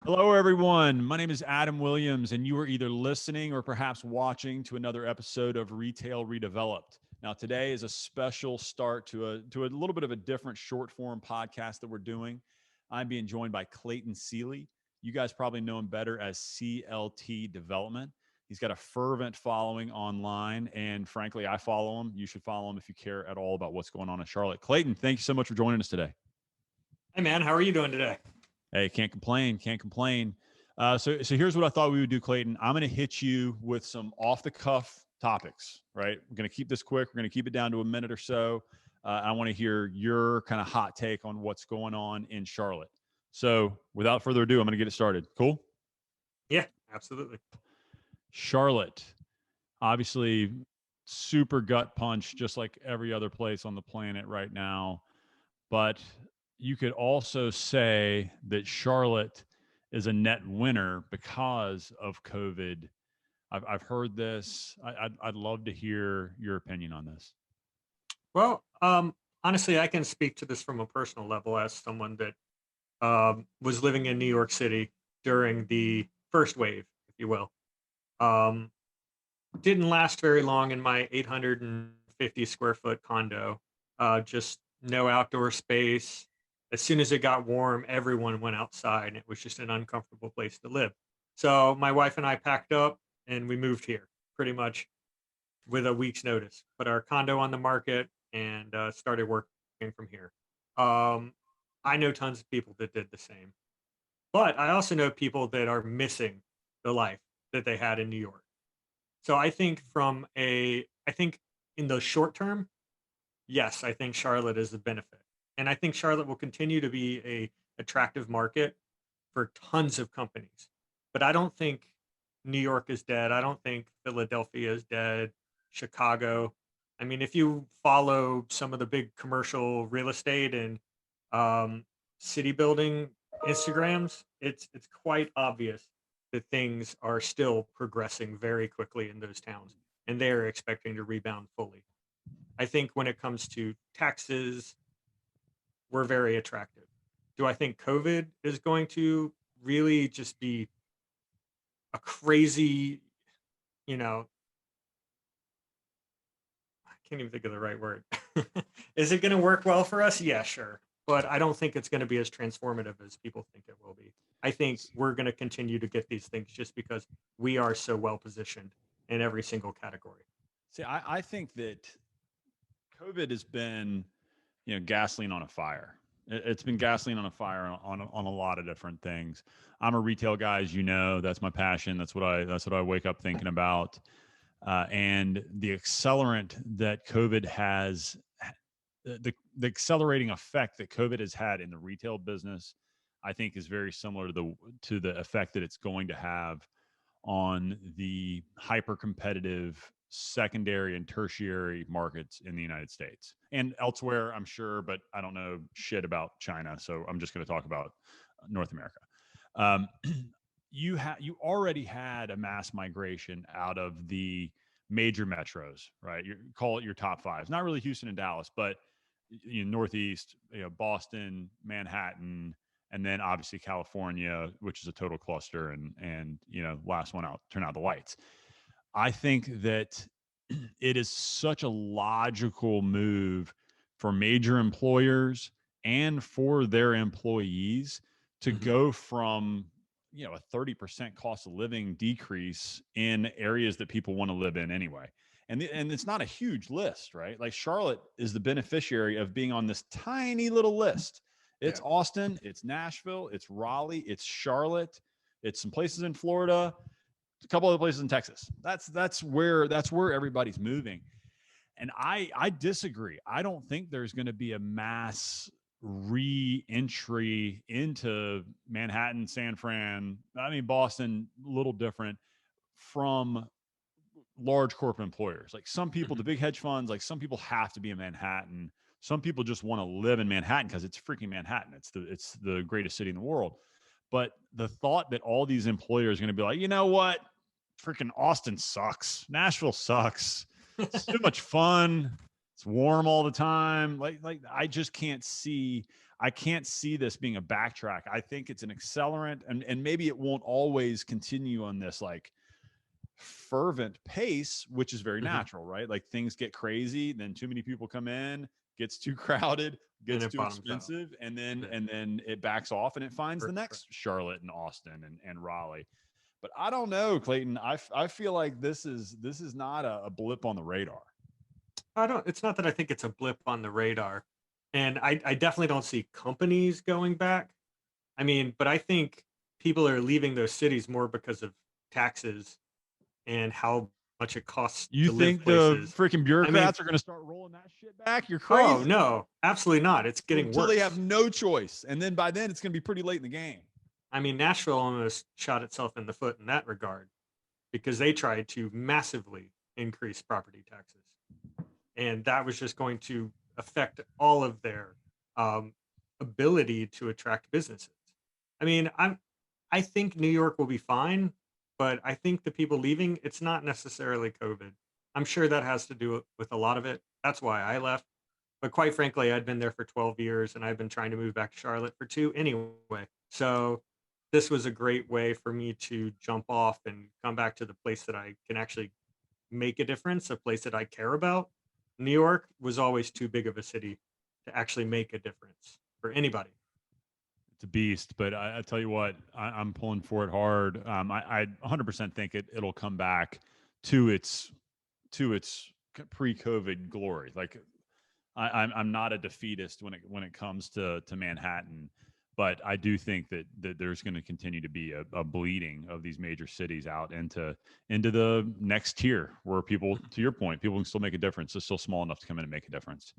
Hello, everyone. My name is Adam Williams, and you are either listening or perhaps watching to another episode of Retail Redeveloped. Now, today is a special start to a little bit of a different short form podcast that we're doing. I'm being joined by Clayton Seeley. You guys probably know him better as CLT Development. He's got a fervent following online, and frankly, I follow him. You should follow him if you care at all about what's going on in Charlotte. Clayton, thank you so much for joining us today. Hey man, how are you doing today? Hey, can't complain. Can't complain. So here's what I thought we would do, Clayton. I'm going to hit you with some off the cuff topics. Right. We're going to keep this quick. We're going to keep it down to a minute or so. I want to hear your kind of hot take on what's going on in Charlotte. So without further ado, I'm going to get it started. Cool. Yeah, absolutely. Charlotte, obviously, super gut punch, just like every other place on the planet right now. But you could also say that Charlotte is a net winner because of COVID. I've heard this. I'd love to hear your opinion on this. Well, honestly, I can speak to this from a personal level as someone that was living in New York City during the first wave, if you will. Um, didn't last very long in my 850 square foot condo. Just no outdoor space. As soon as it got warm, everyone went outside, and it was just an uncomfortable place to live. So my wife and I packed up and we moved here pretty much with a week's notice, put our condo on the market, and started working from here. Um, I know tons of people that did the same, but I also know people that are missing the life that they had in New York. So I think in the short term, yes, I think Charlotte is the benefit, and I think Charlotte will continue to be a attractive market for tons of companies. But I don't think New York is dead. I don't think Philadelphia is dead. Chicago. I mean, if you follow some of the big commercial real estate and um, city building Instagrams, it's quite obvious that things are still progressing very quickly in those towns, and they are expecting to rebound fully. I think when it comes to taxes, we're very attractive. Do I think COVID is going to really just be a crazy, you know, I can't even think of the right word. Is it going to work well for us? Yeah, sure. But I don't think it's going to be as transformative as people think it will be. I think we're going to continue to get these things just because we are so well positioned in every single category. See, I think that COVID has been, gasoline on a fire. It's been gasoline on a fire on a lot of different things. I'm a retail guy, as you know. That's my passion. That's what I wake up thinking about. And the accelerant that COVID has, the accelerating effect that COVID has had in the retail business, I think is very similar to the effect that it's going to have on the hyper competitive secondary and tertiary markets in the United States and elsewhere, I'm sure, but I don't know shit about China. So I'm just going to talk about North America. Um, you already had a mass migration out of the major metros, right? You call it your top five. It's not really Houston and Dallas, but Northeast, Boston, Manhattan, and then obviously California, which is a total cluster, and last one out, turn out the lights. I think that it is such a logical move for major employers and for their employees to Mm-hmm. go from a 30% cost of living decrease in areas that people want to live in anyway. And it's not a huge list, right? Like Charlotte is the beneficiary of being on this tiny little list. It's Yeah. Austin, it's Nashville, it's Raleigh, it's Charlotte, it's some places in Florida, a couple other places in Texas. That's where everybody's moving. And I disagree. I don't think there's going to be a mass re-entry into Manhattan, San Fran. I mean, Boston, a little different from large corporate employers. Like some people, Mm-hmm. the big hedge funds, like some people have to be in Manhattan. Some people just want to live in Manhattan because it's freaking Manhattan. It's the greatest city in the world. But the thought that all these employers are going to be like, you know what, freaking Austin sucks, Nashville sucks, it's too much fun. It's warm all the time. I just I can't see this being a backtrack. I think it's an accelerant, and maybe it won't always continue on this like fervent pace, which is very Mhm. natural, right? Like things get crazy, then too many people come in, gets too crowded, And gets it too bottoms out. expensive, and then Yeah. it backs off and it finds the Right. next Charlotte and Austin and Raleigh. But I don't know, Clayton. I feel like this is not a blip on the radar. I don't. It's not that I think it's a blip on the radar, and I definitely don't see companies going back. I mean, but I think people are leaving those cities more because of taxes and how much it costs You to live think the places. freaking I mean, bureaucrats are going to start rolling that shit back? You're oh crazy. no, absolutely not. It's getting Until they have worse. no choice, and then by then it's going to be pretty late in the game. I mean, Nashville almost shot itself in the foot in that regard because they tried to massively increase property taxes, and that was just going to affect all of their um, ability to attract businesses. I mean, I think New York will be fine, but I think the people leaving, it's not necessarily COVID. I'm sure that has to do with a lot of it. That's why I left. But quite frankly, I'd been there for 12 years and I've been trying to move back to Charlotte for 2 anyway. So this was a great way for me to jump off and come back to the place that I can actually make a difference, a place that I care about. New York was always too big of a city to actually make a difference for anybody. It's a beast, but I tell you what, I'm pulling for it hard. I 100% think it'll come back to its pre-COVID glory. Like I'm not a defeatist when it comes to Manhattan, but I do think that there's going to continue to be a bleeding of these major cities out into the next tier where people, to your point, people can still make a difference. It's still small enough to come in and make a difference.